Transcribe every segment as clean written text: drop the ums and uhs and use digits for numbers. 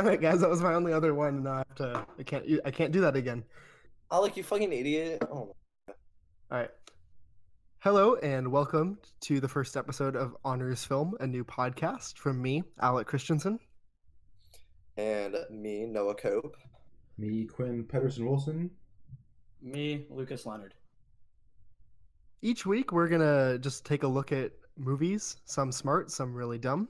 Damn it, guys! That was my only other one. Now I have to. I can't do that again. Oh, like you fucking idiot. Oh, All right. Hello and welcome to the first episode of Honors Film, a new podcast from me, Alec Christensen. and me, Noah Cope. Me, Quinn Pedersen Wilson. Me, Lucas Leonard. Each week, we're gonna just take a look at movies, some smart, some really dumb,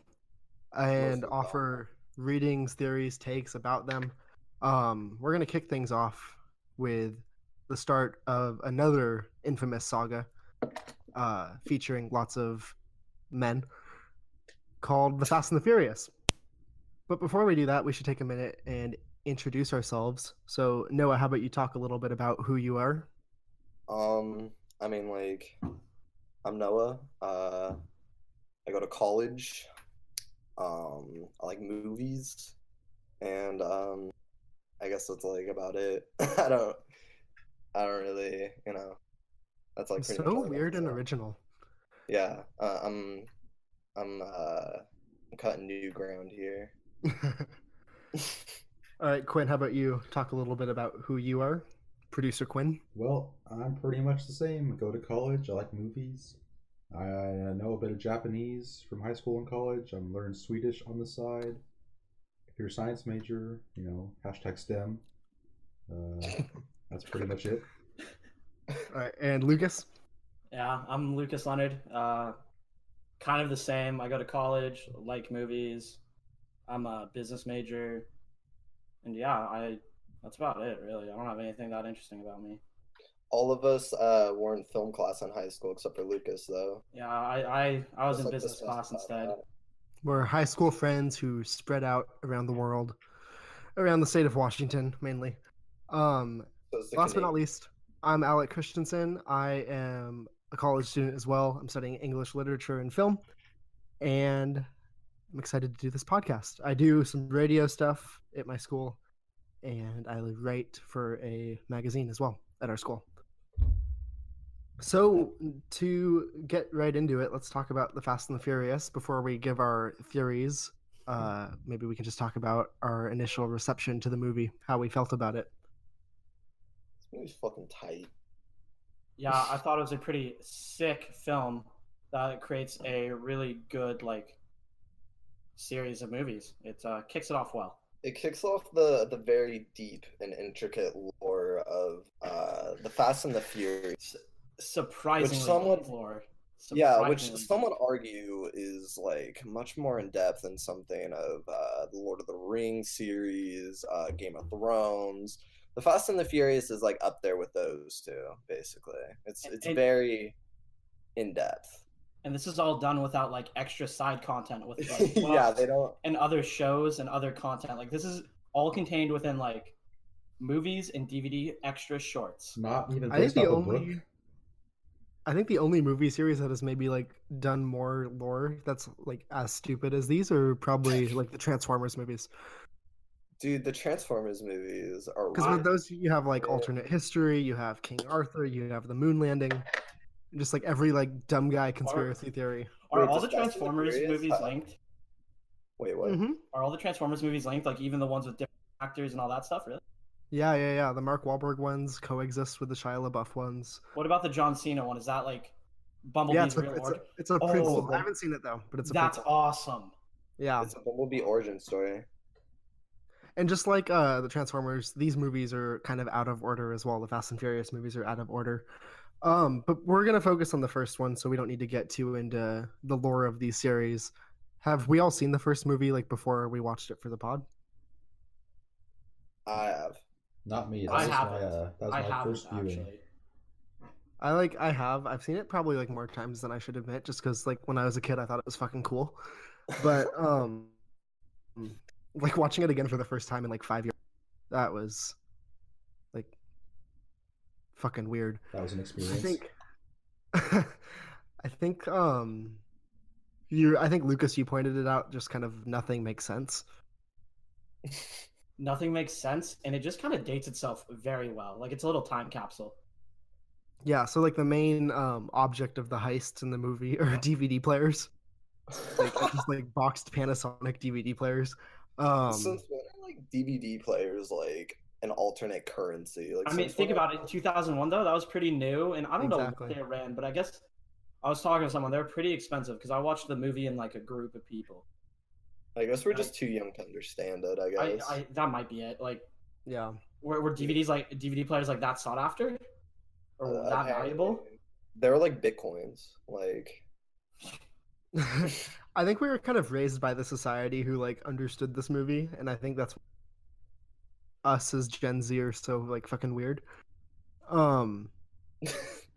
and Mostly offer readings, theories, takes about them. We're gonna kick things off with the start of another infamous saga, featuring lots of men, called The Fast and the Furious. But before we do that, we should take a minute and introduce ourselves. So, Noah, how about you talk a little bit about who you are? I mean, I'm Noah. I go to college. I like movies, and I guess that's about it. I don't really, that's pretty much So all I got weird to and say. original. Yeah, I'm cutting new ground here. All right, Quinn, how about you talk a little bit about who you are? Producer Quinn. Well, I'm pretty much the same. I go to college. I like movies. I know a bit of Japanese from high school and college. I'm learning Swedish on the side. Computer science major, hashtag STEM. That's pretty much it. All right, and Lucas. Yeah, I'm Lucas Leonard. Kind of the same. I go to college, like movies. I'm a business major. And yeah, that's about it, really. I don't have anything that interesting about me. All of us were in film class in high school, except for Lucas, though. Yeah, I was in Just business discuss class about instead. that. We're high school friends who spread out around the world, around the state of Washington mainly. So it's the Last but not Canadian- least, I'm Alec Christensen. I am a college student as well. I'm studying English literature and film, and I'm excited to do this podcast. I do some radio stuff at my school, and I write for a magazine as well at our school. So to get right into it, let's talk about The Fast and the Furious. Before we give our theories, maybe we can just talk about our initial reception to the movie, how we felt about it. This movie's fucking tight. Yeah, I thought it was a pretty sick film that creates a really good series of movies. It kicks it off well. It kicks off the very deep and intricate lore of the Fast and the Furious. Surprisingly somewhat- lore. Yeah, which Surprisingly some would argue is much more in depth than something of the Lord of the Rings series, Game of Thrones. The Fast and the Furious is up there with those two, basically. It's And- very in depth. And this is all done without extra side content with Yeah, books they don't. and other shows and other content. This is all contained within movies and DVD extra shorts. Not even I think based off the a only, book. I think the only movie series that has maybe done more lore that's as stupid as these are probably the Transformers movies. Dude, the Transformers movies are Because with those you have alternate history, you have King Arthur, you have the moon landing, just every dumb guy conspiracy theory. Are Wait, all does the Fast and the Transformers Furious movies have- linked? Wait, what? Mm-hmm. Are all the Transformers movies linked? Even the ones with different actors and all that stuff, really? Yeah. The Mark Wahlberg ones coexist with the Shia LaBeouf ones. What about the John Cena one? Is that Yeah, Bumblebee's real origin? it's a Oh, prequel. I haven't seen it though, but it's a That's prequel. awesome. Yeah, It's a Bumblebee origin story. and just like the Transformers, these movies are kind of out of order as well. The Fast and Furious movies are out of order. But we're gonna focus on the first one, so we don't need to get too into the lore of these series. Have we all seen the first movie before we watched it for the pod? I have. Not me. I That haven't. was my I haven't first viewing. actually. I've seen it probably more times than I should admit, just because when I was a kid I thought it was fucking cool. But watching it again for the first time in 5 years, that was fucking weird. That was an I experience. think I think I think Lucas, you pointed it out, just kind of nothing makes sense. Nothing makes sense, and it just kind of dates itself very well. It's a little time capsule. Yeah, so the main object of the heists in the movie are DVD players. Just boxed Panasonic DVD players. Since when like DVD players like an alternate currency? Like I mean, some think sort of- about it. In 2001, though, that was pretty new, and I don't know Exactly. what they ran, but I guess I was talking to someone. They're pretty expensive because I watched the movie in like a group of people. I guess we're just too young to understand it. I guess. I that might be it. Like, Yeah. were DVDs like DVD players like that sought after, or that valuable? Apparently, they were like bitcoins. Like, I think we were kind of raised by the society who like understood this movie, and I think that's us as Gen Z are so like fucking weird.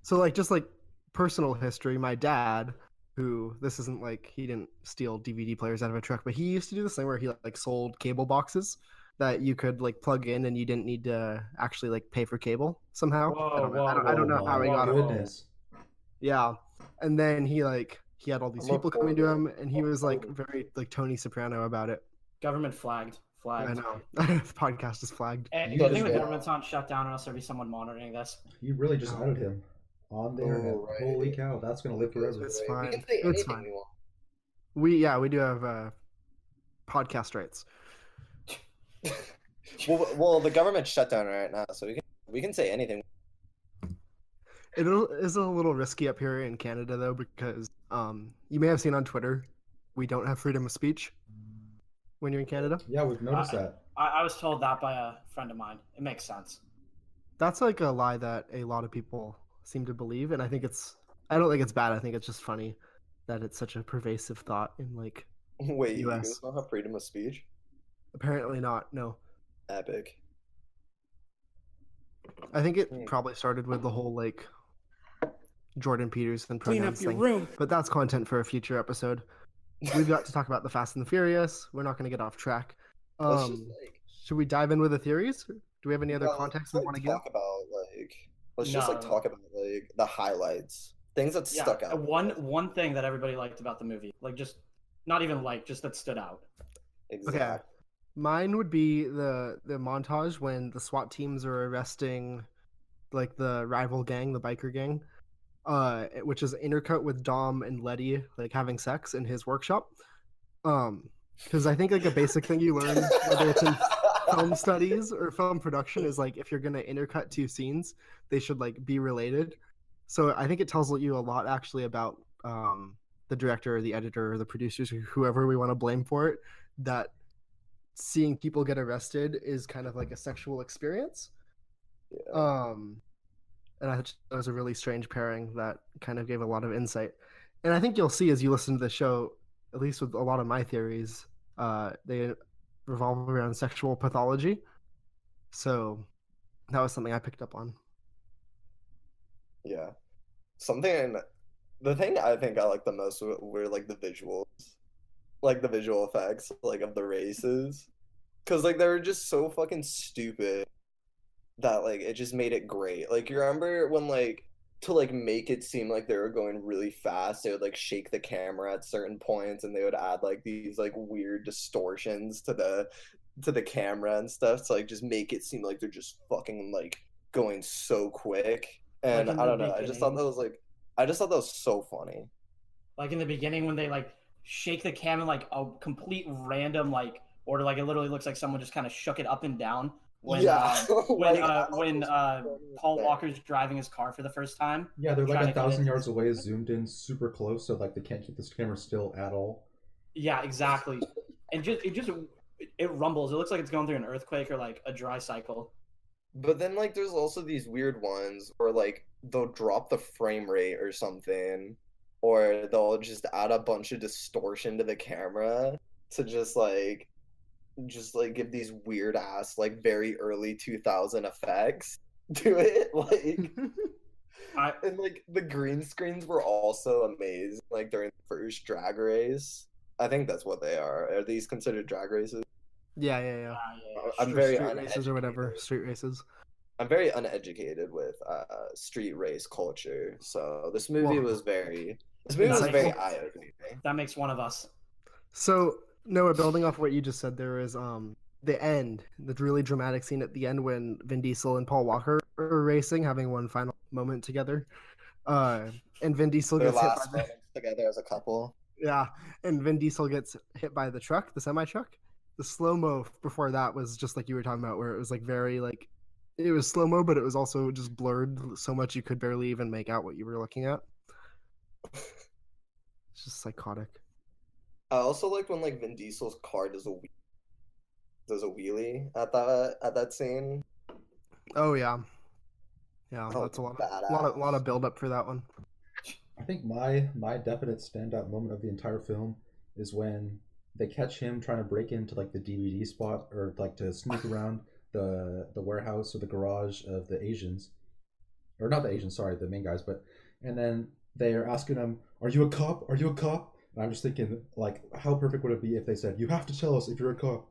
So like just like personal history, my dad, who this isn't like he didn't steal DVD players out of a truck, but he used to do this thing where he like sold cable boxes that you could like plug in and you didn't need to actually like pay for cable somehow. I don't know how he got it. Goodness. Yeah. And then he had all these I'm people coming to reporting. him and he was like very like Tony Soprano about it. Government flagged. I know. The podcast is flagged. And You good just thing the got- government's not shut down, or else there'd be someone monitoring this. You really just outed him on the internet. right. Holy cow, that's gonna live forever. It's We fine. can say It's anything fine. we want. We do have podcast rights. Well, the government's shut down right now, so we can say anything. It is a little risky up here in Canada though, because you may have seen on Twitter, we don't have freedom of speech when you're in Canada. Yeah, we've noticed that. I was told that by a friend of mine. It makes sense. That's like a lie that a lot of people seem to believe, and I don't think it's bad. I think it's just funny that it's such a pervasive thought in like Wait, you US. guys don't have freedom of speech? apparently not. No. Epic. I think it probably started with the whole like Jordan Peterson pronouns thing. room. But that's content for a future episode. We've got to talk about the Fast and the Furious. We're not going to get off track. Let's just Should we dive in with the theories? Do we have any other no, context let's, we want to like, give? talk about let's just like No. talk about like the highlights, things that stuck out. One thing that everybody liked about the movie, like just not even like, just that stood out. Exactly. Okay. Mine would be the montage when the SWAT teams are arresting like the rival gang, the biker gang, which is intercut with Dom and Letty like having sex in his workshop. Because I think like a basic thing you learn whether it's in film studies or film production is like if you're gonna intercut two scenes, they should like be related. So I think it tells you a lot actually about the director or the editor or the producers or whoever we want to blame for it, that seeing people get arrested is kind of like a sexual experience. Yeah. And I thought that was a really strange pairing that kind of gave a lot of insight. And I think you'll see as you listen to the show, at least with a lot of my theories, they revolve around sexual pathology. So that was something I picked up on. Yeah. The thing I think I like the most were like the visuals, like the visual effects, like of the races, because like they were just so fucking stupid that like it just made it great. Like you remember when like to like make it seem like they were going really fast, they would like shake the camera at certain points and they would add like these like weird distortions to the camera and stuff to like just make it seem like they're just fucking like going so quick. And Like in I the don't know, I just thought that was so funny. Like in the beginning when they like shake the camera like a complete random like order, like it literally looks like someone just kind of shook it up and down when Yeah. when Paul Walker's driving his car for the first time. Yeah, they're like Trying to 1,000 get it- yards away, zoomed in super close, so like they can't keep this camera still at all. Yeah, exactly. And it rumbles. It looks like it's going through an earthquake or like a dry cycle. But then like there's also these weird ones where like they'll drop the frame rate or something, or they'll just add a bunch of distortion to the camera to just like give these weird ass like very early 2000 effects to it. Like and like the green screens were also amazing like during the first drag race. I think that's what they are. Are these considered drag races? Yeah. Yeah. I'm Or very street races or whatever. uneducated. Street races. I'm very uneducated with street race culture, so this movie Well, was very eye-opening. That makes one of us. So Noah, building off what you just said, there is the end, the really dramatic scene at the end when Vin Diesel and Paul Walker are racing, having one final moment together. And Vin Diesel Their gets hit last by the moments together as a couple. and Vin Diesel gets hit by the truck, the semi truck, The slow mo before that was just like you were talking about, where it was like very like it was slow mo, but it was also just blurred so much you could barely even make out what you were looking at. It's just psychotic. I also liked when like Vin Diesel's car does a wheelie at that scene. Oh yeah, yeah. Oh, That's a badass. lot of build up for that one. I think my definite standout moment of the entire film is when they catch him trying to break into like the DVD spot or like to sneak around the warehouse or the garage of the Asians, or not the Asians, sorry, the main guys. But and then they are asking him, "Are you a cop? Are you a cop?" And I'm just thinking, like, how perfect would it be if they said, "You have to tell us if you're a cop."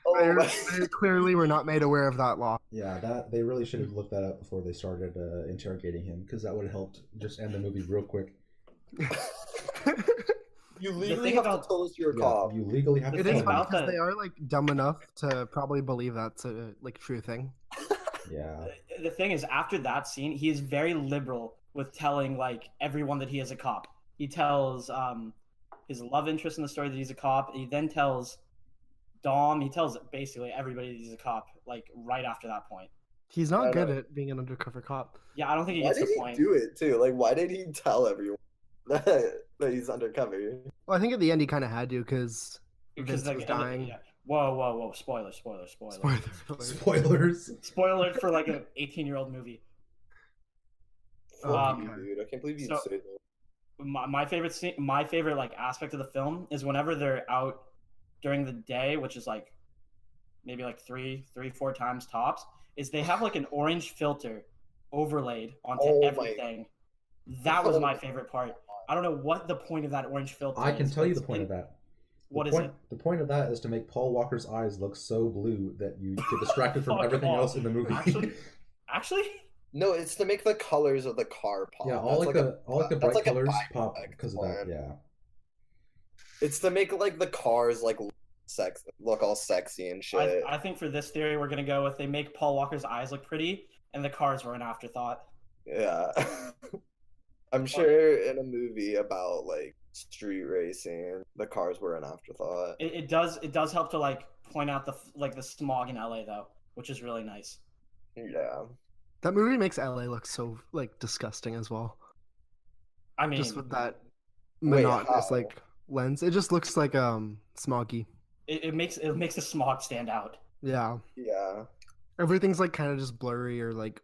Oh my. They clearly were not made aware of that law. Yeah, that they really should have looked that up before they started interrogating him, because that would have helped just end the movie real quick. You The legally thing have about- to tell us you're a Yeah, cop. you legally have The to It is thing tell funny them. about because that- they are like dumb enough to probably believe that's a like true thing. Yeah, The thing is, after that scene, he is very liberal with telling like everyone that he is a cop. He tells his love interest in the story that he's a cop. He then tells Dom. He tells basically everybody that he's a cop. Like right after that point. He's not I good know. at being an undercover cop. Yeah, I don't think he Why gets did the he point. do it too? Like, why did he tell everyone that he's undercover? Well, I think at the end he kind of had to because Because Vince was dying. yeah. Whoa! Spoiler! Spoiler. spoilers. Spoiler for like an 18-year-old movie. Fuck Um, you, dude. I can't believe you so- said that. My favorite scene, my favorite like aspect of the film is whenever they're out during the day, which is like maybe like three, 4 times tops, is they have like an orange filter overlaid onto Oh my- everything. That was my favorite part. I don't know what the point of that orange filter I can is, tell but you the it's point in- of that. What the is point, it? The point of that is to make Paul Walker's eyes look so blue that you get distracted from Oh, everything come on. else in the movie. Actually, No, it's to make the colors of the car pop. yeah, all That's like the that's bright like a colors pop byproduct because of that. plan. Yeah, It's to make like the cars like look all sexy and shit. I think for this theory, we're gonna go with they make Paul Walker's eyes look pretty, and the cars were an afterthought. Yeah. I'm sure in a movie about like street racing, the cars were an afterthought. It does help to like point out the smog in LA though, which is really nice. Yeah. That movie makes LA look so like disgusting as well. I mean, Just with that Wait, monotonous how? like lens, it just looks like smoggy. it makes the smog stand out. Yeah, Yeah. everything's like kind of just blurry or like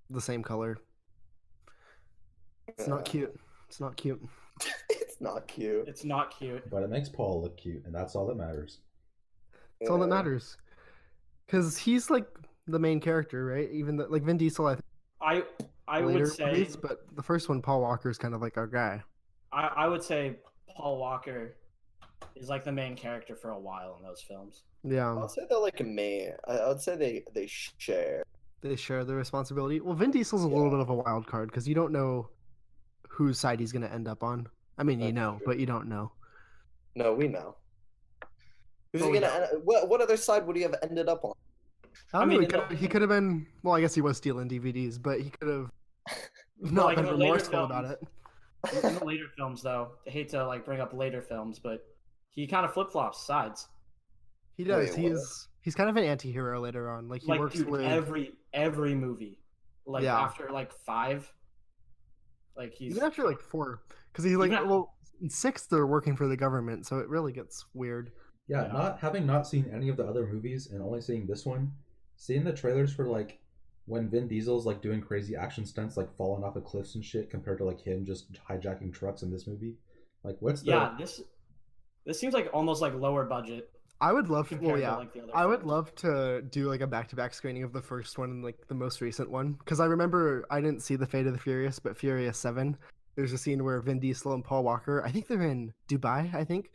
the same color. It's not Yeah. cute. It's not cute. It's not cute. It's not cute. but it makes Paul look cute, and that's all that matters. It's all that Yeah. matters. Because he's like the main character, right? Even like Vin Diesel, I think I later would say movies, but the first one, Paul Walker is kind of like our guy. I would say Paul Walker is like the main character for a while in those films. Yeah, I'd say they're like a main. I'd say they share. they share the responsibility. Well, Vin Diesel's a little Yeah. bit of a wild card because you don't know whose side he's going to end up on. I mean, you That's know, true. but you don't know. No, we know. Who's Oh, he we gonna? What other side would he have ended up on? I don't I know. mean, He could have been. Well, I guess he was stealing DVDs, but he could have not like, been in the later remorseful about films- it. In the later films, though, I hate to like bring up later films, but he kind of flip flops sides. He does. Wait, what? He's kind of an anti-hero later on. Like he Like works dude, with every movie, like Yeah. after like 5, like he's even after like 4, because he's like, Even af- well, in 6 they're working for the government, so it really gets weird. Yeah, Yeah. having not seen any of the other movies and only seeing this one, seeing the trailers for like when Vin Diesel's like doing crazy action stunts, like falling off of cliffs and shit, compared to like him just hijacking trucks in this movie. Like, what's the? yeah. This seems like almost like lower budget. I would love to. Well, compared to, yeah, like, the other I would films. love to do like a back-to-back screening of the first one and like the most recent one, because I remember I didn't see the Fate of the Furious, but Furious 7. There's a scene where Vin Diesel and Paul Walker, I think they're in Dubai, I think,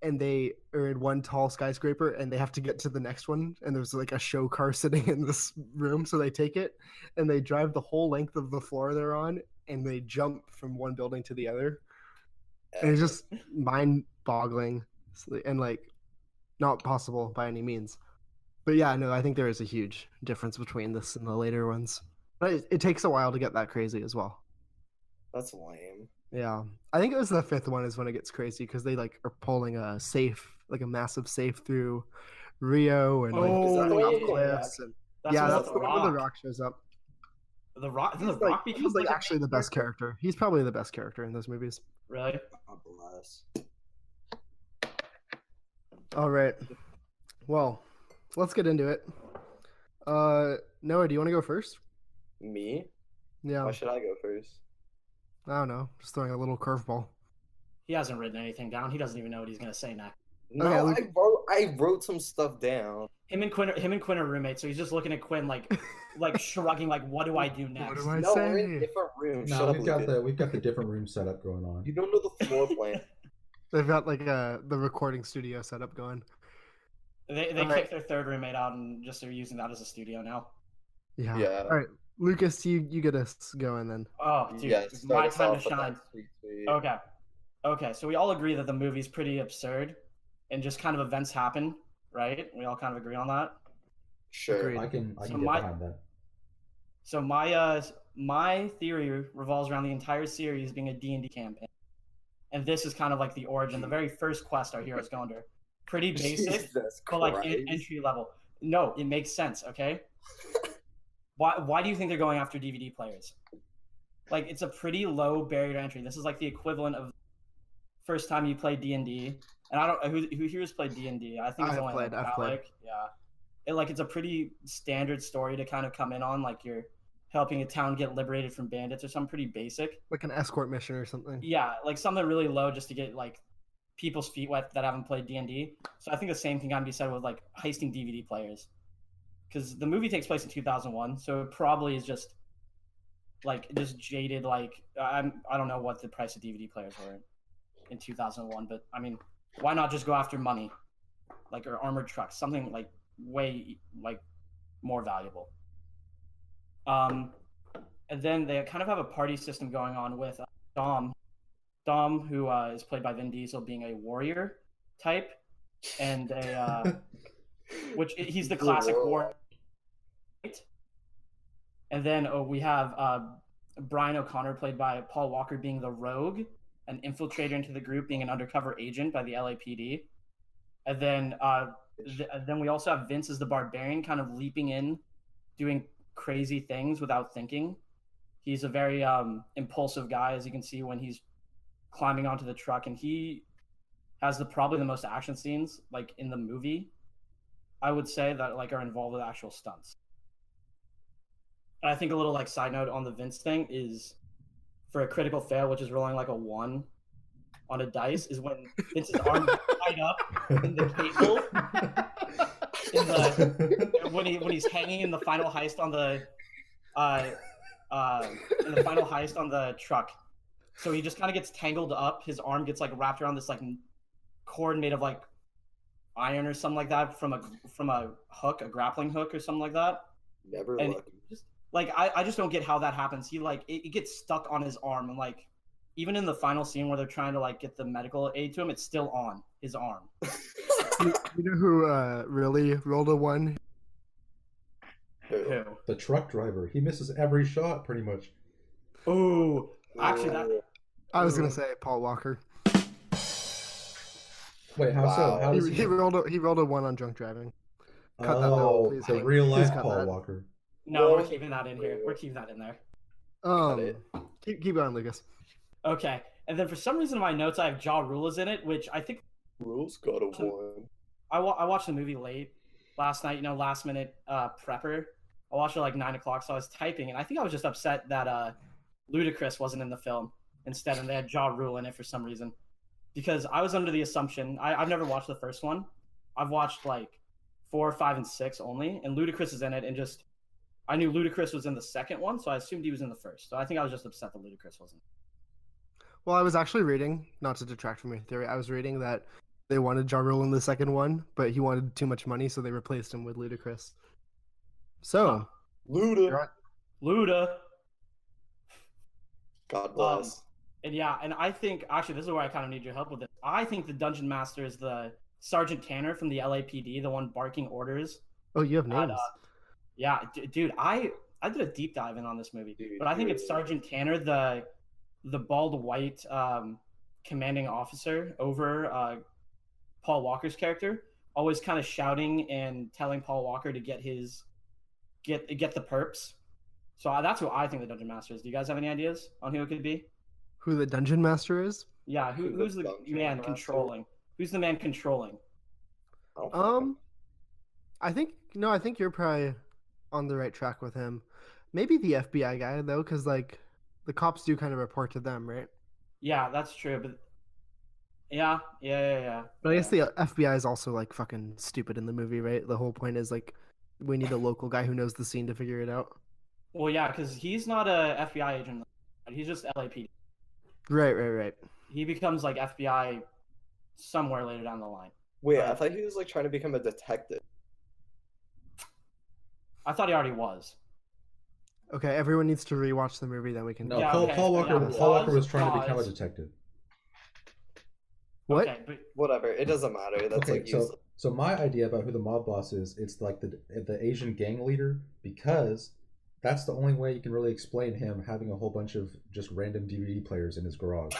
and they are in one tall skyscraper and they have to get to the next one, and there's like a show car sitting in this room, so they take it and they drive the whole length of the floor they're on and they jump from one building to the other, and it's just mind-boggling and like not possible by any means. But yeah, no, I think there is a huge difference between this and the later ones, but it takes a while to get that crazy as well. That's lame. Yeah, I think it was the fifth one is when it gets crazy because they like are pulling a safe, like a massive safe through Rio and like Is that the Oh one off with yeah, The yeah. cliffs and That's yeah, the one that's with the the one where the Rock. Rock shows up. The Rock. Then the He's like Rock becomes like a actually the main best character. He's probably the best character in those movies. Really? God bless. All right, well, let's get into it. Noah, do you want to go first? Me? Yeah, Why should I go first? I don't know, just throwing a little curveball. He hasn't written anything down. He doesn't even know what he's gonna say next. No, Okay, Luke. I wrote some stuff down. Him and Quinn are roommates, so he's just looking at Quinn like shrugging, like, what do I do next? do I No, we're in say? different rooms. No, Shut up, we've got the different room setup going on. You don't know the floor plan. They've got like the recording studio setup going. They All right. kicked their third roommate out and just are using that as a studio now. Yeah. Yeah. All right, Lucas, you get us going then. Oh, dude, Yeah, it's start my us time to off with that shine. sweet, sweet. Okay, so we all agree that the movie's pretty absurd and just kind of events happen, right? We all kind of agree on that. Sure. Agreed. I can So get my- behind that. So my theory revolves around the entire series being a D&D campaign. And this is kind of like the origin, the very first quest our heroes go under. Pretty basic, Jesus but like Christ. entry level. No, it makes sense, okay? Why do you think they're going after DVD players? Like, it's a pretty low barrier to entry. This is like the equivalent of first time you play D&D. And I don't who here's played D&D. I think it's I've only played, like I've played. Alec. Yeah. It's a pretty standard story to kind of come in on, like you're helping a town get liberated from bandits or something pretty basic. Like an escort mission or something. Yeah, like something really low just to get like people's feet wet that haven't played D&D. So I think the same thing can be said with like heisting DVD players. Because the movie takes place in 2001, so it probably is just like just jaded. Like I don't know what the price of DVD players were in 2001, but I mean, why not just go after money, like or armored trucks, something like way like more valuable. And then they kind of have a party system going on with Dom, who is played by Vin Diesel, being a warrior type, and which he's the classic warrior. And then we have Brian O'Connor, played by Paul Walker, being the rogue, an infiltrator into the group, being an undercover agent by the LAPD. And then we also have Vince as the barbarian, kind of leaping in, doing crazy things without thinking. He's a very impulsive guy, as you can see when he's climbing onto the truck, and he has probably the most action scenes like in the movie. I would say that like are involved with actual stunts. And I think a little like side note on the Vince thing is for a critical fail, which is rolling like a 1 on a dice, is when Vince's arm is tied up in the cable when he's hanging in the final heist on the truck. So he just kind of gets tangled up. His arm gets like wrapped around this like cord made of like iron or something like that from a hook, a grappling hook or something like that. Never And lucky. just like I just don't get how that happens. He like it gets stuck on his arm, and like even in the final scene where they're trying to like get the medical aid to him, it's still on his arm. You know who really rolled a 1? Who? The truck driver. He misses every shot, pretty much. Ooh, actually that I was gonna say Paul Walker. Wait, how so? Wow. How does He rolled a 1 on drunk driving. Cut that Oh, out, please. the real life cut Paul that. Walker. no, No. we're keeping that in here. We're keeping that in there. it. Keep going, Lucas. Okay, and then for some reason in my notes I have Ja Rule is in it, which I think Rules got a 1. I watched the movie late last night. You know, last minute prepper. I watched it like 9 o'clock, so I was typing, and I think I was just upset that Ludacris wasn't in the film instead, and they had Ja Rule in it for some reason. Because I was under the assumption I've never watched the first one. I've watched like 4, 5, and 6 only, and Ludacris is in it, and just I knew Ludacris was in the second one, so I assumed he was in the first. So I think I was just upset that Ludacris wasn't. Well, I was actually reading, not to detract from your theory, I was reading that they wanted Ja Rule in the second one, but he wanted too much money, so they replaced him with Ludacris. So, Luda. Luda. God bless. And yeah, and I think actually this is where I kind of need your help with this. I think the dungeon master is the Sergeant Tanner from the LAPD, the one barking orders. oh, you have names. Yeah, dude, I did a deep dive in on this movie, but I think it's Sergeant Tanner, the the bald white commanding officer over Paul Walker's character, always kind of shouting and telling Paul Walker to get the perps. So that's who I think the Dungeon Master is. Do you guys have any ideas on who it could be? Who the dungeon master is? Yeah, who's the Dungeon man Master? controlling? Who's the man controlling? I don't fucking- I think you're probably on the right track with him. Maybe the FBI guy though, because like the cops do kind of report to them, right? Yeah, that's true. But yeah. But I guess the FBI is also like fucking stupid in the movie, right? The whole point is like we need a local guy who knows the scene to figure it out. Well, yeah, because he's not a FBI agent. He's just LAPD. Right. He becomes like FBI somewhere later down the line. Wait, I thought he was like trying to become a detective. I thought he already was. Okay, everyone needs to rewatch the movie, then we can. No, Yeah, Paul, okay, Paul Walker. yeah, Paul Walker was pause, trying to become a pause. detective. What? Okay, but Whatever, it doesn't matter. That's Okay, like useless. so my idea about who the mob boss is, it's like the Asian gang leader, because that's the only way you can really explain him having a whole bunch of just random DVD players in his garage.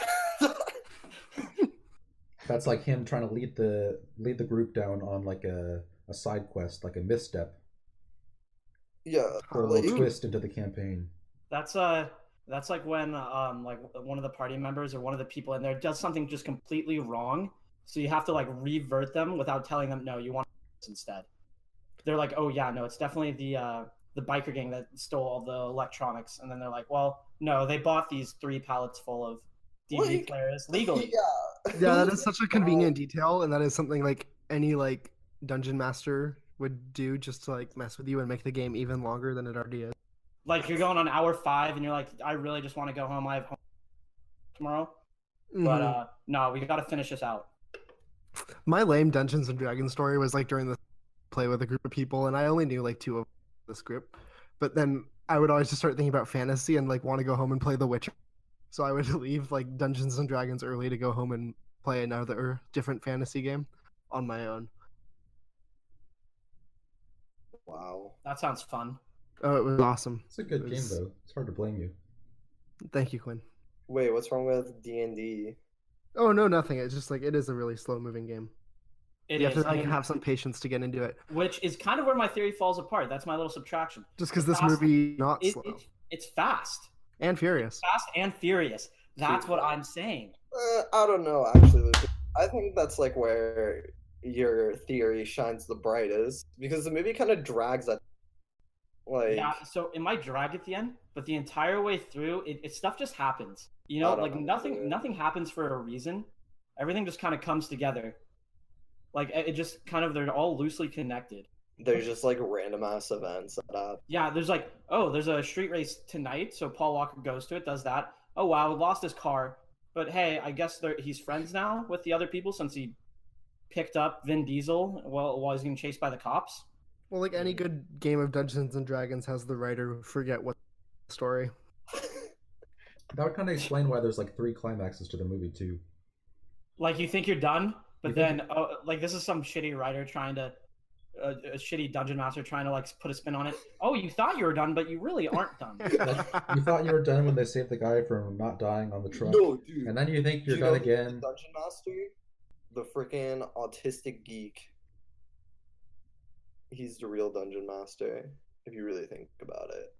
That's like him trying to lead the group down on like a side quest, like a misstep, Yeah, or a like, little twist into the campaign. that's like when like one of the party members or one of the people in there does something just completely wrong, so you have to like revert them without telling them no, you want this instead. They're like, oh yeah, no, it's definitely the biker gang that stole all the electronics, and then they're like, well, no, they bought these 3 pallets full of DVD Like, players legally. Yeah, that is such a convenient detail, and that is something like any like dungeon master would do just to like mess with you and make the game even longer than it already is. Like you're going on hour 5 and you're like, I really just want to go home. I have home tomorrow, but Mhm. no, we got to finish this out. My lame Dungeons and Dragons story was like during the play with a group of people, and I only knew like 2 of this group. But then I would always just start thinking about fantasy and like want to go home and play The Witcher. So I would leave like Dungeons and Dragons early to go home and play another different fantasy game on my own. wow. That sounds fun. Oh, it was awesome. It's a good It game was- though. It's hard to blame you. Thank you, Quinn. Wait, what's wrong with D&D? Oh no, nothing. It's just like it is a really slow moving game. It You is, have to like and- have some patience to get into it. which is kind of where my theory falls apart. That's my little subtraction. Just because this Fast- movie not It, slow it's fast, and furious. fast and furious. That's what I'm saying. I don't know, actually, Lucas. I think that's like where your theory shines the brightest, because the movie kind of drags at like Yeah. So it might drag at the end, but the entire way through, it stuff just happens. You I know, don't like know, dude. nothing happens for a reason. Everything just kind of comes together. Like it just kind of they're all loosely connected. there's just like random ass events that happen. Yeah, there's like, oh, there's a street race tonight, so Paul Walker goes to it, does that. Oh wow, lost his car, but hey, I guess he's friends now with the other people since he picked up Vin Diesel while he's getting chased by the cops. Well, like any good game of Dungeons and Dragons has the writer forget what the story. That would kind of explain why there's like 3 climaxes to the movie too. Like you think you're done, but You think then like this is some shitty writer trying to a shitty dungeon master trying to like put a spin on it. Oh, you thought you were done, but you really aren't done. You thought you were done when they saved the guy from not dying on the truck, No, dude. and then you think you're Do done know who's the again. Dungeon Master, the freaking autistic geek. He's the real dungeon master, if you really think about it.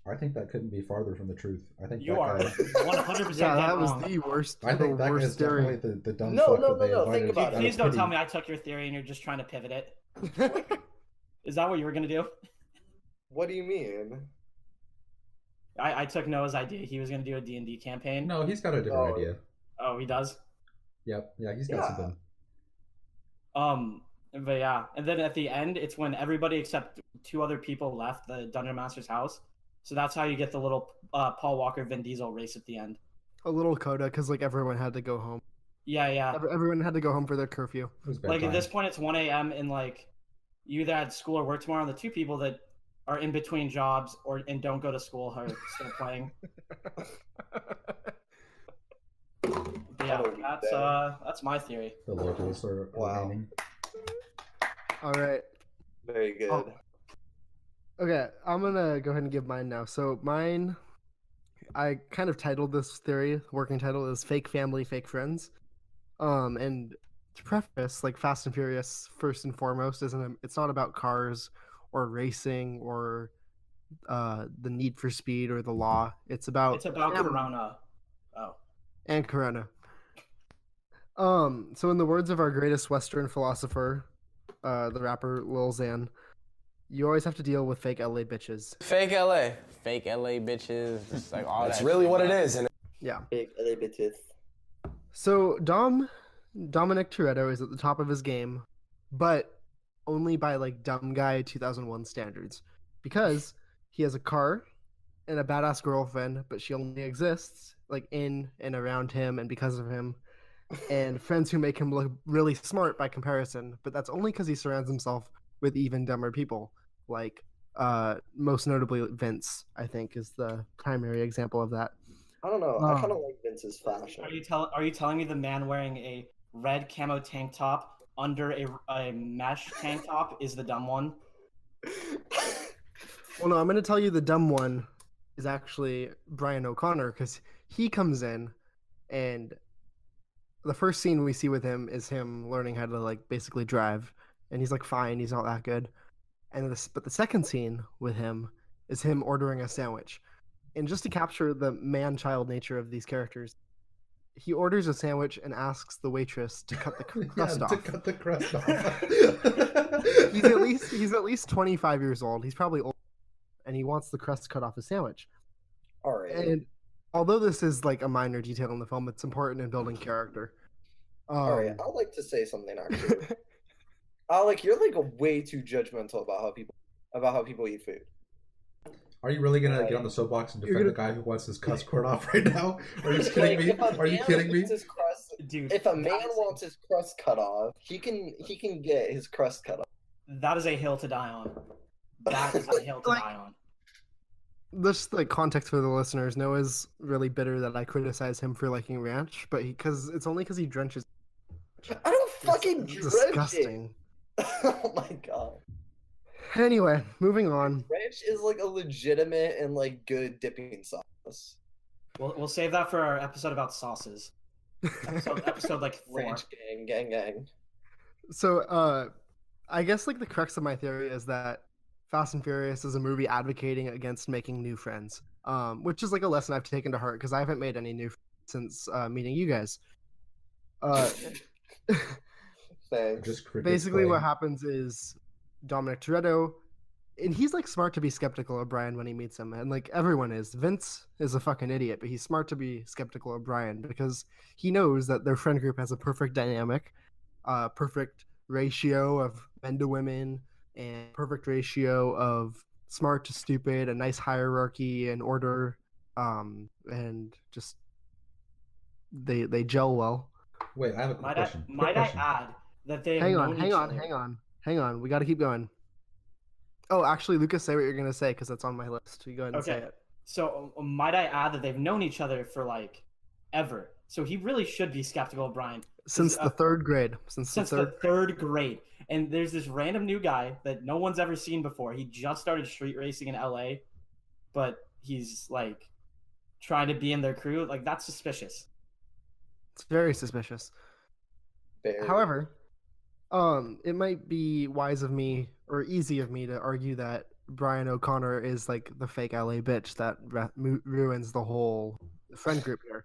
I think that couldn't be farther from the truth. I think You that are guy. 100% Yeah, that was wrong. the worst. I think the that worst guy's definitely theory. the dumb No, fuck no, that they no, no, think invited about out it. of Please don't pity. tell me I took your theory and you're just trying to pivot it. Is that what you were gonna do? What do you mean? I took Noah's idea. He was gonna do a D&D campaign. No, he's got a different Oh. idea. Oh, he does. Yep, yeah, he's got Yeah. something. But yeah, and then at the end, it's when everybody except 2 other people left the Dungeon Master's house. So that's how you get the little Paul Walker Vin Diesel race at the end. A little coda because like everyone had to go home. Yeah. Everyone had to go home for their curfew. It was Like at bedtime. this point, it's 1 a.m. and like you either had school or work tomorrow. And the 2 people that are in between jobs and don't go to school are still playing. But yeah, that's my theory. The locals are Wow. remaining. All right. Very good. Oh. Okay, I'm gonna go ahead and give mine now. So mine I kind of titled this theory, working title is Fake Family, Fake Friends. And to preface, like Fast and Furious, first and foremost, it's not about cars or racing or the need for speed or the law. It's about It's about Corona. Oh. and Corona. So in the words of our greatest Western philosopher, the rapper Lil Xan, you always have to deal with fake LA bitches. Fake LA. Fake LA bitches. Just like all That's that. really what it is. And Yeah. Big LA bitches. So Dominic Toretto is at the top of his game, but only by like dumb guy 2001 standards, because he has a car and a badass girlfriend, but she only exists like in and around him and because of him, and friends who make him look really smart by comparison, but that's only because he surrounds himself with even dumber people, like most notably Vince, I think, is the primary example of that. I don't know. I kind of like Vince's fashion. Are you telling me the man wearing a red camo tank top under a mesh tank top is the dumb one? Well, no, I'm going to tell you the dumb one is actually Brian O'Connor, because he comes in and the first scene we see with him is him learning how to like basically drive, and he's like fine, he's not that good. But the second scene with him is him ordering a sandwich. And just to capture the man-child nature of these characters, he orders a sandwich and asks the waitress to cut the crust off. To cut the crust off. He's at least 25 years old. He's probably old, and he wants the crust cut off his sandwich. All right. And although this is like a minor detail in the film, it's important in building character. All right. I'd like to say something actually. Alec, you're like way too judgmental about how people eat food. Are you really gonna get on the soapbox and defend the guy who wants his crust cut off right now? Are you kidding me? Are you kidding me? Dude, if a man wants his crust cut off, he can get his crust cut off. That is a hill to die on. That is a hill to die on. Just like context for the listeners, Noah's really bitter that I criticize him for liking ranch, but it's only because he drenches. I don't fucking drench disgusting. It. Oh my god. Anyway, moving on. Ranch is like a legitimate and like good dipping sauce. We'll save that for our episode about sauces. Episode like 4. Ranch gang. So, I guess like the crux of my theory is that Fast and Furious is a movie advocating against making new friends, which is like a lesson I've taken to heart because I haven't made any new friends since meeting you guys. Thanks. Basically, what happens is Dominic Toretto, and he's like smart to be skeptical of Brian when he meets him, and like everyone is. Vince is a fucking idiot, but he's smart to be skeptical of Brian because he knows that their friend group has a perfect dynamic, perfect ratio of men to women, and perfect ratio of smart to stupid, a nice hierarchy and order, and just they gel well. Wait, I have a quick question. Might I add that they hang on. We got to keep going. Oh, actually, Lucas, say what you're gonna say because that's on my list. You go ahead and say it. So might I add that they've known each other for like ever. So he really should be skeptical of Brian since the third grade. Since the third grade. And there's this random new guy that no one's ever seen before. He just started street racing in LA, but he's like trying to be in their crew. Like that's suspicious. It's very suspicious. However, it might be wise of me or easy of me to argue that Brian O'Connor is like the fake LA bitch that ruins the whole friend group here.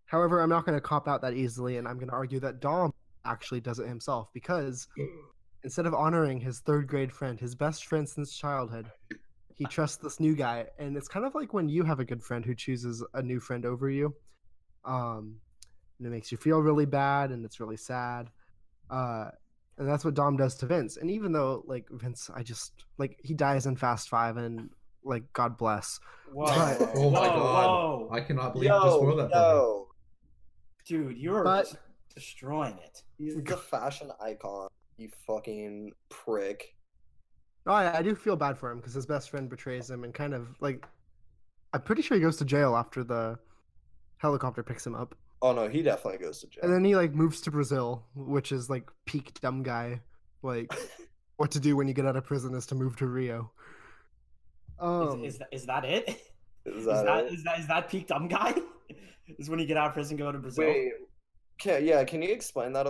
However, I'm not going to cop out that easily, and I'm going to argue that Dom actually does it himself because instead of honoring his third grade friend, his best friend since childhood, he trusts this new guy. And it's kind of like when you have a good friend who chooses a new friend over you. And it makes you feel really bad and it's really sad. And that's what Dom does to Vince. And even though like Vince, I just like he dies in Fast 5 and like God bless. Whoa. But, oh my god. Whoa. I cannot believe you just spoiled that for me. Dude, you're destroying it. He's the fashion icon, you fucking prick. No, I do feel bad for him because his best friend betrays him and kind of like I'm pretty sure he goes to jail after the helicopter picks him up. Oh no, he definitely goes to jail. And then he like moves to Brazil, which is like peak dumb guy. Like what to do when you get out of prison is to move to Rio. Is that it? Is that is that peak dumb guy? Is when you get out of prison, go to Brazil. Wait, can you explain that?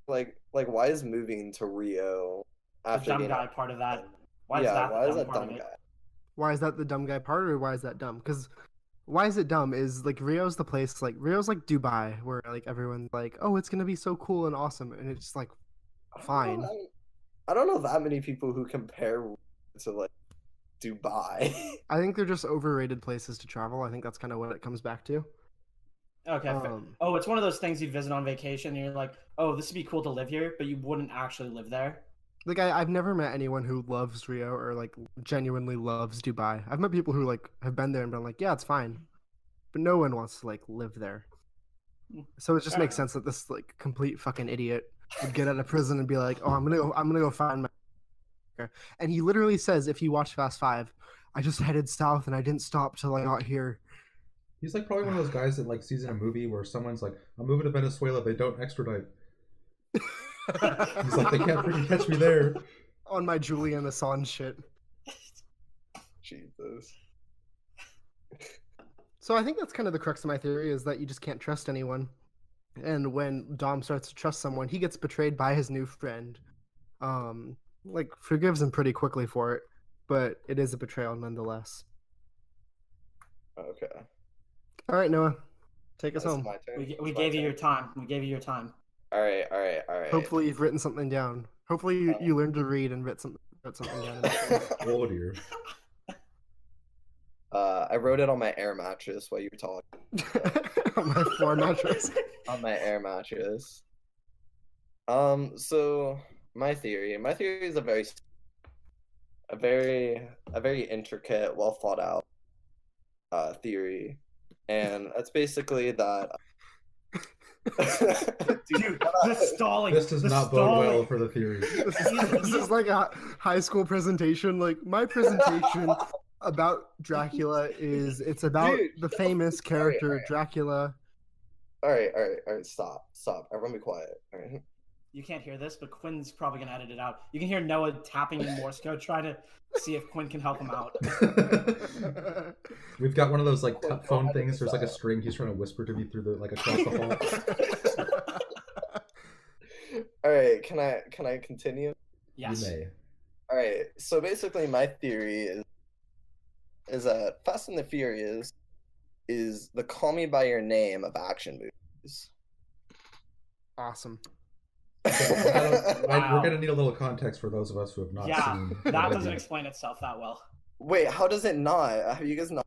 Like why is moving to Rio The after dumb being guy out? part of that. Why is Yeah, that why the is dumb that part dumb of it? guy? Why is that the dumb guy part, or why is that dumb? Because why is it dumb is like Rio's the place, like Rio's like Dubai, where like everyone's like, oh, it's gonna be so cool and awesome, and it's like fine. I don't know that many people who compare to like Dubai. I think they're just overrated places to travel. I think that's kind of what it comes back to. Okay. Oh, it's one of those things you'd visit on vacation, and you're like, oh, this would be cool to live here, but you wouldn't actually live there. Like I've never met anyone who loves Rio or like genuinely loves Dubai. I've met people who like have been there and been like, yeah, it's fine, but no one wants to like live there. So it just Fair makes enough. sense that this like complete fucking idiot would get out of prison and be like, oh, I'm gonna go find my. And he literally says, if you watch Fast Five, I just headed south and I didn't stop till I got here. He's like probably one of those guys that like sees in a movie where someone's like, I'm moving to Venezuela, they don't extradite. He's like, they can't freaking catch me there. On my Julian Assange shit. Jesus. So I think that's kind of the crux of my theory is that you just can't trust anyone. And when Dom starts to trust someone, he gets betrayed by his new friend. Like forgives him pretty quickly for it, but it is a betrayal nonetheless. Okay. All right, Noah, take us That's home. my turn. We It's my gave you turn. your time. We gave you your time. All right. Hopefully you've written something down. Hopefully you learned to read and wrote something down. Oh dear. I wrote it on my air mattress while you were talking. On my floor mattress. On my air mattress. So my theory is a very intricate, well thought out theory, and that's basically that. Dude, the stalling. This does the not bode stalling. well for the theory. This is like a high school presentation. Like my presentation about Dracula is it's about Dude, the famous character Dracula. All right. Stop. Everyone be quiet. All right. You can't hear this, but Quinn's probably gonna edit it out. You can hear Noah tapping in Morse code, trying to see if Quinn can help him out. We've got one of those like Go phone ahead things. and There's like a stop. string. He's trying to whisper to me through the like across the hall. All right. Can I continue? Yes. You may. All right. So basically, my theory is that Fast and the Furious is the Call Me by Your Name of action movies. Awesome. Wow. We're gonna need a little context for those of us who have not Yeah, seen. that the doesn't movie. explain itself that well. Wait, how does it not? Have you guys not?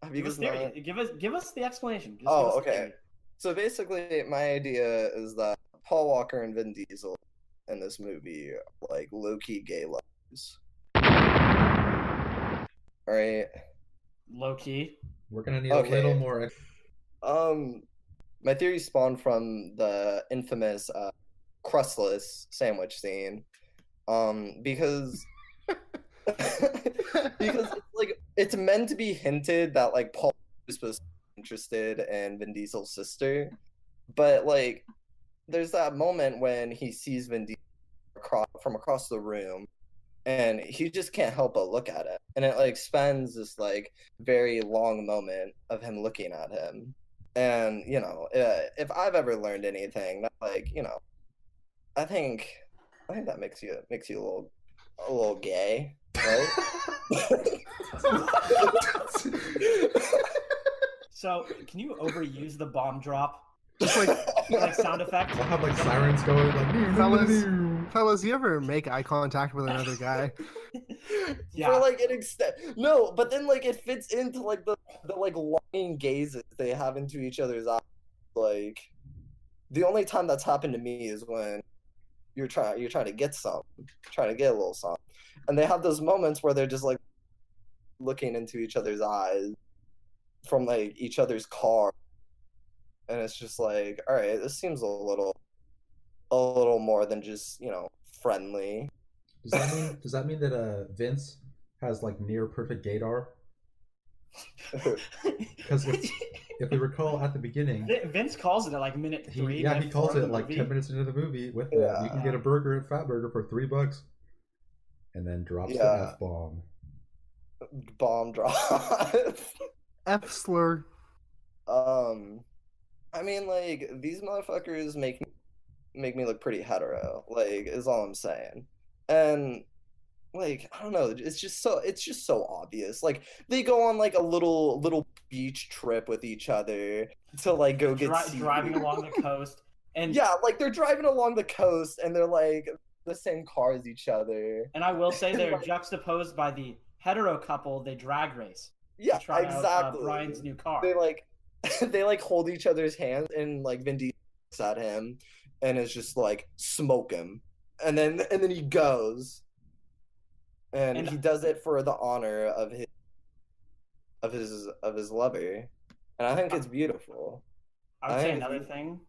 Have you Give us guys not? theory. Give us the explanation. Just Oh, give us the okay. theory. So basically, my idea is that Paul Walker and Vin Diesel in this movie are like low-key gay lovers. All right. Low key. We're gonna need Okay. a little more. My theory spawned from the infamous crustless sandwich scene. Because because it's like it's meant to be hinted that like Paul is supposed to be interested in Vin Diesel's sister, but like there's that moment when he sees Vin Diesel from across the room, and he just can't help but look at it, and it like spends this like very long moment of him looking at him, and you know, if I've ever learned anything, that, like, you know, I think that makes you a little gay, right? So, can you overuse the bomb drop Just like sound effect? We'll have like sirens going like. Fellas, you ever make eye contact with another guy? Yeah. For like an extent. No, but then like it fits into like the like longing gazes they have into each other's eyes. Like the only time that's happened to me is when you're trying to get something, trying to get a little something, and they have those moments where they're just like looking into each other's eyes from like each other's car, and it's just like, all right, this seems a little more than just, you know, friendly. Does that mean that Vince has like near perfect gaydar? Because if we recall at the beginning, Vince calls it at like minute 3. he calls it like 10 minutes into the movie with you can get a burger at Fatburger for $3, and then drops the F-bomb. Bomb drop. F slur. I mean, like, these motherfuckers make me look pretty hetero, like, is all I'm saying. And like, I don't know, it's just so obvious. Like, they go on like a little beach trip with each other to like go get driving seafood. along the coast, and Yeah, like they're driving along the coast and they're like the same car as each other. And I will say they're juxtaposed by the hetero couple they drag race. Yeah, to try exactly. out, Brian's new car. They like they like hold each other's hands and like Vin Diesel looks at him and is just like smoke him. And then he goes. And he does it for the honor of his lover. And I think it's beautiful. I would say another thing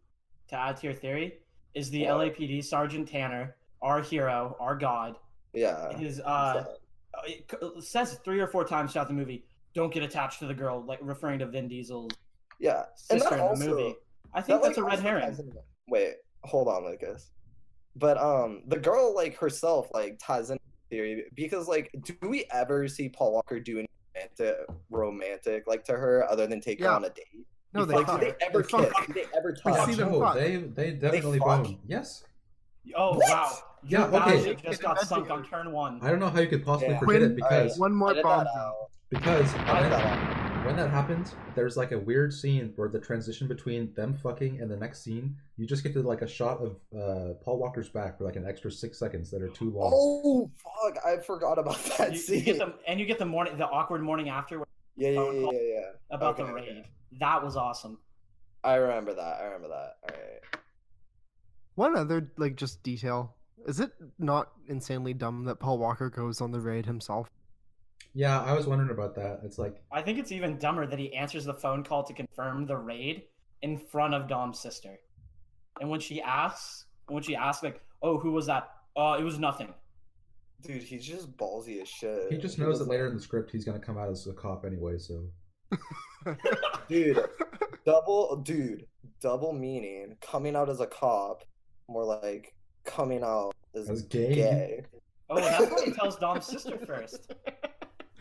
to add to your theory is the LAPD Sergeant Tanner, our hero, our god. Yeah. His it says 3 or 4 times throughout the movie, "Don't get attached to the girl," like referring to Vin Diesel's sister in the movie. I think that's a red herring. Wait, hold on, Lucas. But the girl like herself like ties in theory because like, do we ever see Paul Walker do anything romantic like to her other than take her on a date? No, do they ever kiss? Do they ever touch? They definitely bone. Yes. Oh what? Wow. Yeah. Okay. Just got sunk on turn 1. I don't know how you could possibly forget it because one more bomb. Because when that happens, there's like a weird scene where the transition between them fucking and the next scene, you just get to like a shot of Paul Walker's back for like an extra 6 seconds that are too long. Oh fuck! I forgot about that scene. You get the awkward morning after. Yeah. About the raid. That was awesome. I remember that. All right. One other like just detail. Is it not insanely dumb that Paul Walker goes on the raid himself? Yeah, I was wondering about that. It's like, I think it's even dumber that he answers the phone call to confirm the raid in front of Dom's sister. And when she asks like, "Oh, who was that?" It was nothing. Dude, he's just ballsy as shit. He just knows that later in the script he's gonna come out as a cop anyway, so. Dude, double meaning. Coming out as a cop, more like coming out as gay. Oh, that's why he tells Dom's sister first.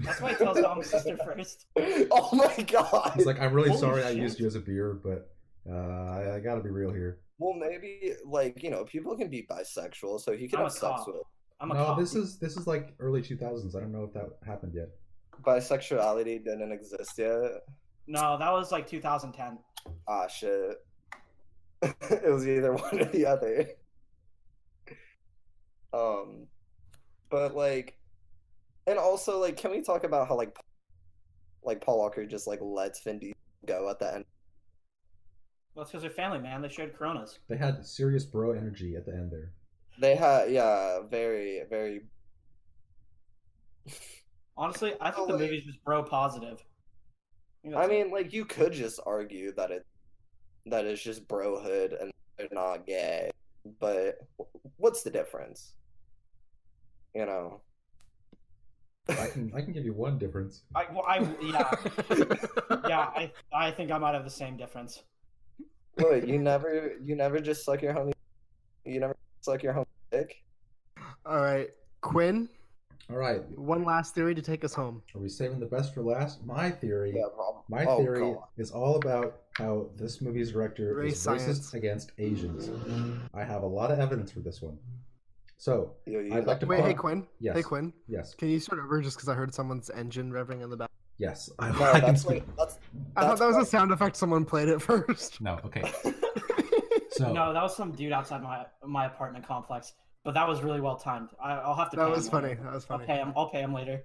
That's why he tells Dom's sister first. Oh my god! He's like, "I'm really sorry I used you as a beer, but I gotta be real here." Well, maybe like people can be bisexual, so he can have sex with. I'm a cop. This is like early 2000s. I don't know if that happened yet. Bisexuality didn't exist yet. No, that was like 2010. Ah shit! It was either one or the other. But like, and also like, can we talk about how like Paul Walker just like lets Vin Diesel go at the end? Well, it's because they're family, man. They shared Coronas. They had serious bro energy at the end there. They had, very, very. Honestly, I think the movie's just bro positive. I mean, like, you could just argue that it's just brohood and they're not gay, but what's the difference? I can give you one difference. I think I might have the same difference. Wait, you never just suck your homie. You never suck your homie dick. All right, Quinn. All right. One last theory to take us home. Are we saving the best for last? My theory. Yeah, my theory is all about how this movie's director is racist against Asians. I have a lot of evidence for this one. So I'd like to wait. Hey Quinn. Yes. Hey Quinn. Yes. Can you start over just because I heard someone's engine revving in the back? Yes. I thought that was a sound effect. Someone played it first. No. Okay. So no, that was some dude outside my apartment complex. But that was really well timed. I'll have to. That was funny. That was funny. I'll pay him later.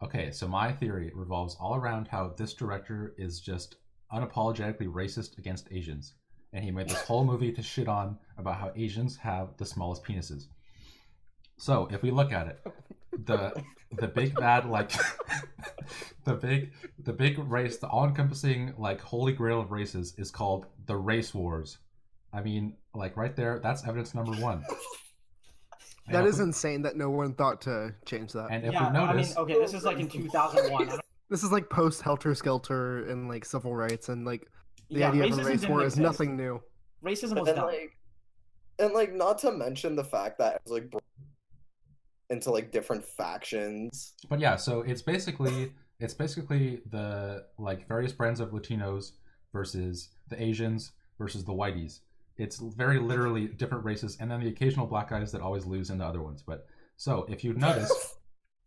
Okay, so my theory revolves all around how this director is just unapologetically racist against Asians, and he made this whole movie to shit on about how Asians have the smallest penises. So if we look at it, the big bad like the big race, the all-encompassing like holy grail of races is called the race wars. I mean, like right there, that's evidence number 1. That is insane that no one thought to change that. And if we notice, okay, this is like in 2001. This is like post Helter Skelter and like civil rights and like the idea of a race war is nothing new. Racism was done. And like not to mention the fact that it was like into like different factions. But yeah, so it's basically It's basically the like various brands of Latinos versus the Asians versus the whiteys. It's very literally different races, and then the occasional black guys that always lose in the other ones. But so if you notice,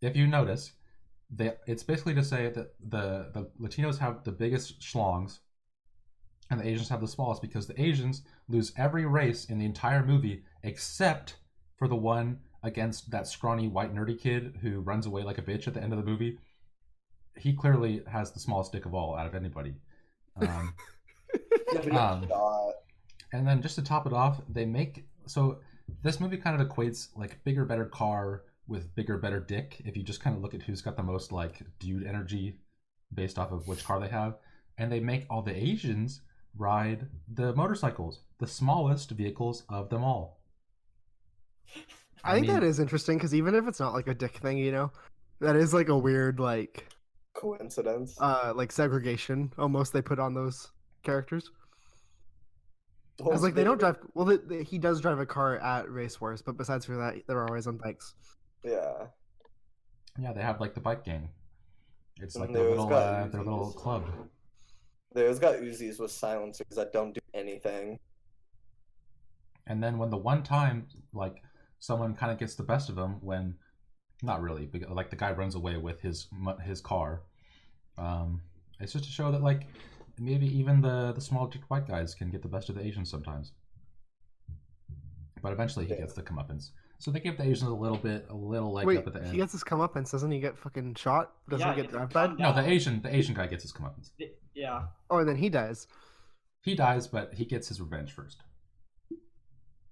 it's basically to say that the Latinos have the biggest schlongs, and the Asians have the smallest because the Asians lose every race in the entire movie except for the one against that scrawny white nerdy kid who runs away like a bitch at the end of the movie. He clearly has the smallest dick of all out of anybody. Yeah, but he's Um, not. And then just to top it off, they make so this movie kind of equates like bigger, better car with bigger, better dick. If you just kind of look at who's got the most like dude energy based off of which car they have, and they make all the Asians ride the motorcycles, the smallest vehicles of them all. I think mean, that is interesting because even if it's not like a dick thing, you know, that is like a weird Coincidence. like segregation almost they put on those characters. Because Those like they don't big- drive. Well, he does drive a car at Race Wars, but besides for that, they're always on bikes. Yeah. yeah, they have like the bike gang. It's like And their they little always got their little Uzis. club. They always got Uzis with silencers that don't do anything. And then when the one time like someone kind of gets the best of them, when not really, but like the guy runs away with his car, it's just to show that like maybe even the small dick white guys can get the best of the Asians sometimes. But eventually he Yeah. gets the comeuppance. So they give the Asians a little leg Wait, up at the end. he gets his comeuppance, doesn't he? Get fucking shot? Doesn't Yeah, he he get gets drive by? gunned No, down. the Asian guy gets his comeuppance. Yeah. Oh, and then he dies. He dies, but he gets his revenge first.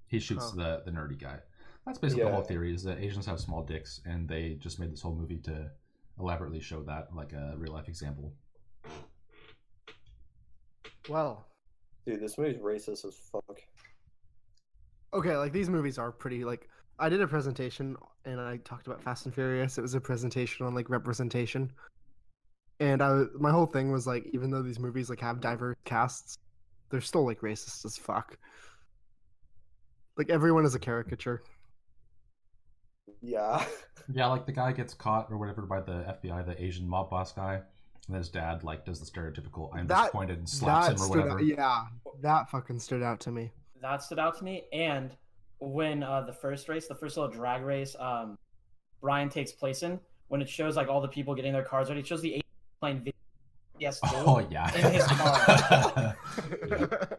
He shoots Oh. the nerdy guy. That's basically the whole Yeah. theory: is that Asians have small dicks, and they just made this whole movie to elaborately show that, like a real life example. Well, Dude, this movie's racist as fuck. okay, like these movies are pretty like. I did a presentation and I talked about Fast and Furious. It was a presentation on like representation, and my whole thing was like, even though these movies like have diverse casts, they're still like racist as fuck. Like everyone is a caricature. Yeah. Yeah, like the guy gets caught or whatever by the FBI, the Asian mob boss guy, and then his dad like does the stereotypical "I'm That- disappointed" and slaps him or stood whatever. out, yeah, that fucking stood out to me. That stood out to me. And when the first little drag race, Brian takes place in, when it shows like all the people getting their cars ready, it shows the Asians playing PS2 Oh yeah. in his car.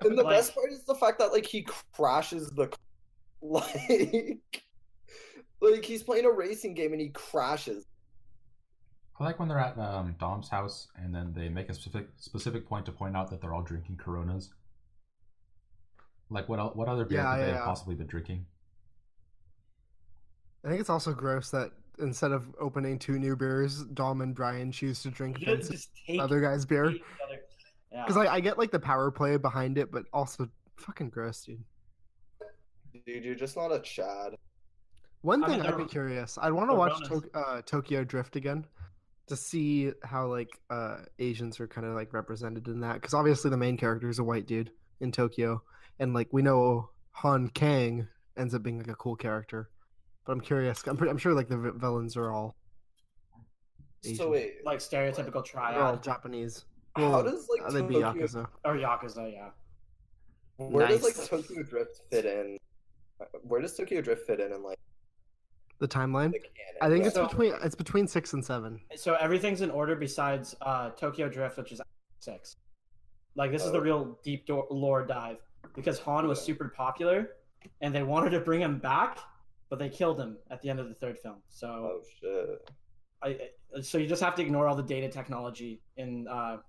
And the Like- best part is the fact that like he crashes the like he's playing a racing game and he crashes. I like when they're at Dom's house and then they make a specific point to point out that they're all drinking Coronas. Like what other beer could they have possibly been drinking? I think it's also gross that instead of opening 2 new beers, Dom and Brian choose to drink You didn't Vince's just take other guy's beer. each other. Yeah. Because I get like the power play behind it, but also fucking gross, dude. Dude, you're just not a Chad. One I thing mean, I'd be the- curious. I'd want to the watch Ronas- Tokyo Drift again to see how like Asians are kind of like represented in that. Because obviously the main character is a white dude in Tokyo, and like we know Han Kang ends up being like a cool character. But I'm curious. I'm sure like the villains are all Asian. So wait, like stereotypical they're all triad Japanese. how Well, does like they'd be Tokyo, Yakuza. or Yakuza, yeah. where does like Nice. Tokyo Drift fit in? Where does Tokyo Drift fit in like The timeline. the canon? I think Yeah. it's between 6 and 7. So everything's in order besides Tokyo Drift, which is 6. Like this is the Oh. real deep lore dive because Han was Yeah. super popular, and they wanted to bring him back, but they killed him at the end of the 3rd film. So Oh shit. so you just have to ignore all the data technology in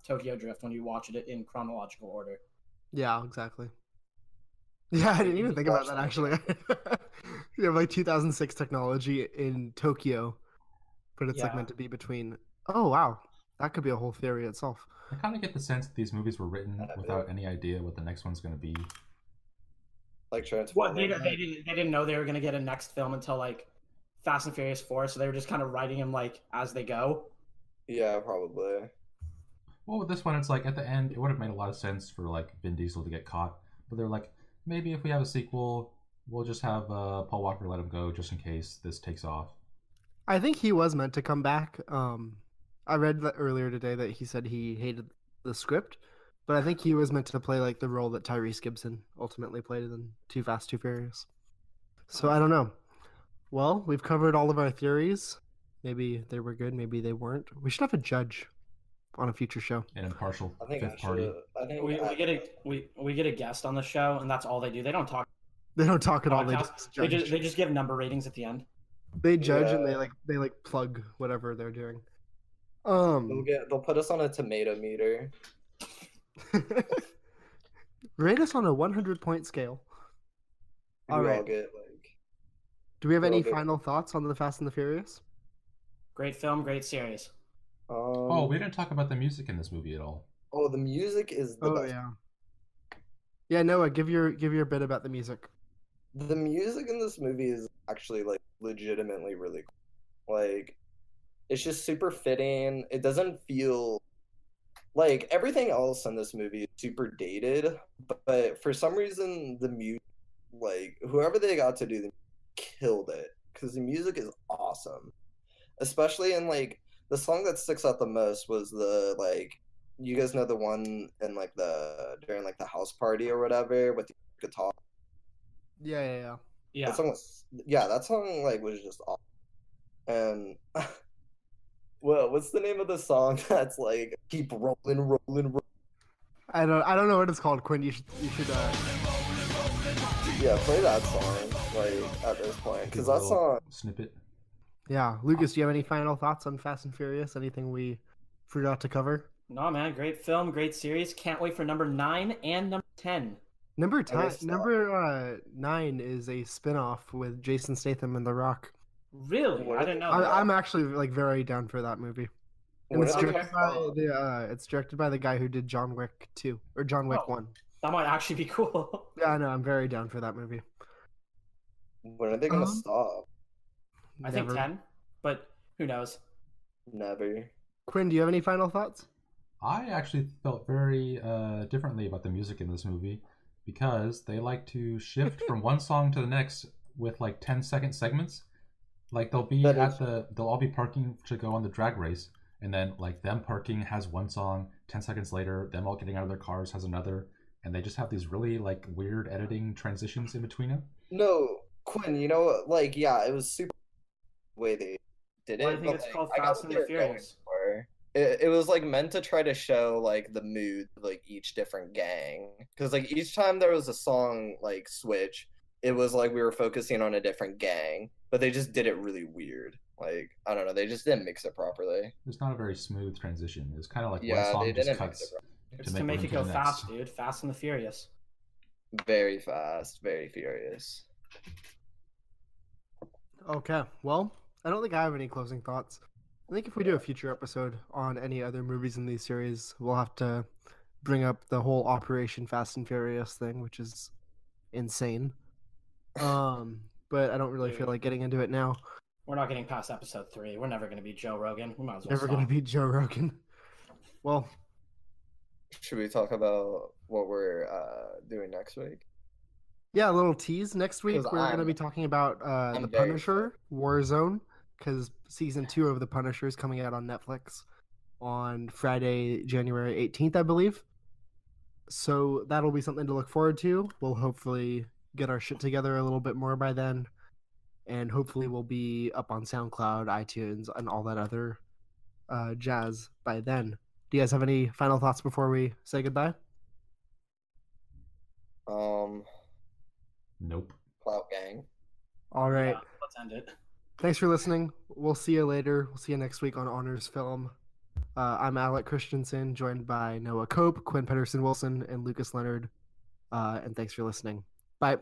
Tokyo Drift when you watch it in chronological order. Yeah, exactly. Yeah, I didn't even think about that actually. You have like 2006 technology in Tokyo, but it's like Yeah. meant to be between. Oh wow, that could be a whole theory itself. I kind of get the sense that these movies were written Yeah, without any idea what the next one's going to be. Like What Transformers. they didn't know they were gonna get a next film until like Fast and Furious 4, so they were just kind of writing him like as they go. Yeah, probably. Well, with this one, it's like at the end, it would have made a lot of sense for like Vin Diesel to get caught, but they're like, maybe if we have a sequel, we'll just have Paul Walker let him go just in case this takes off. I think he was meant to come back. I read that earlier today that he said he hated the script, but I think he was meant to play like the role that Tyrese Gibson ultimately played in Too Fast, Too Furious. So I don't know. Well, we've covered all of our theories. Maybe they were good, maybe they weren't. We should have a judge on a future show. An impartial I think fifth party. We get a guest on the show, and that's all they do. They don't talk They don't talk at all. They podcast. just They judge. just give number ratings at the end. They judge and Yeah. they plug whatever they're doing. They'll put us on a tomato meter. Rate us on a 100-point scale. All We right. all get like. Do we have we'll any get- final thoughts on the Fast and the Furious? Great film, great series. Oh, we didn't talk about the music in this movie at all. Oh, the music is the best. Yeah. Yeah, Noah, give your bit about the music. The music in this movie is actually like legitimately really cool. Like, it's just super fitting. It doesn't feel like everything else in this movie is super dated, but for some reason the music, like whoever they got to do the killed it because the music is awesome. Especially in like the song that sticks out the most was the like you guys know the one in like the during like the house party or whatever with the guitar. Yeah. Yeah. That song was that song like was just awesome. And well, what's the name of the song that's like keep rolling? I don't know what it's called, Quinn. You should Yeah, play that song like at this point Give because a that little song. snippet. Yeah, Lucas, do you have any final thoughts on Fast and Furious? Anything we forgot to cover? No, man, great film, great series. Can't wait for number 9 and number 10. Number I missed that. 9 is a spin-off with Jason Statham and The Rock. Really? What I are didn't they- know that. I'm actually like very down for that movie. And What it's are they directed talking by about? it's directed by the guy who did John Wick 2 or John Wick Oh. 1. That might actually be cool. Yeah, I know. I'm very down for that movie. When are they gonna Um, stop? I think Never. 10, but who knows? Never. Quinn, do you have any final thoughts? I actually felt very differently about the music in this movie because they like to shift from one song to the next with like 10-second segments. Like they'll all be parking to go on the drag race, and then like them parking has one song, 10 seconds later, them all getting out of their cars has another, and they just have these really like weird editing transitions in between them. No, Quinn. You know, like it was super the way they did it. Well, I think but, it's like, called I got Fast what and they the were going Furious. for. It was like meant to try to show like the mood of, like each different gang because like each time there was a song like switch, it was like we were focusing on a different gang, but they just did it really weird. Like I don't know, they just didn't mix it properly. It's not a very smooth transition. It's kind of like one Yeah, song they just didn't mix cuts it It's to make room it for go the next. fast, dude. Fast and the Furious. Very fast, very furious. Okay, well, I don't think I have any closing thoughts. I think if we do a future episode on any other movies in these series, we'll have to bring up the whole Operation Fast and Furious thing, which is insane. But I don't really feel Dude. like getting into it now. We're not getting past episode 3. We're never going to be Joe Rogan. We might as well Never gonna stop. beat Joe Rogan. Well, Should we talk about what we're doing next week? yeah, a little tease. Next week 'Cause we're gonna I'm- be talking about I'm The very Punisher Warzone, because season 2 of The Punisher is coming out on Netflix on Friday, January 18th, I believe. So that'll be something to look forward to. We'll hopefully get our shit together a little bit more by then, and hopefully we'll be up on SoundCloud, iTunes, and all that other jazz by then. Do you guys have any final thoughts before we say goodbye? Nope. Clout Gang. All right. Yeah, let's end it. Thanks for listening. We'll see you later. We'll see you next week on Honors Film. I'm Alec Christensen, joined by Noah Cope, Quinn Pedersen Wilson, and Lucas Leonard. And thanks for listening. Bye.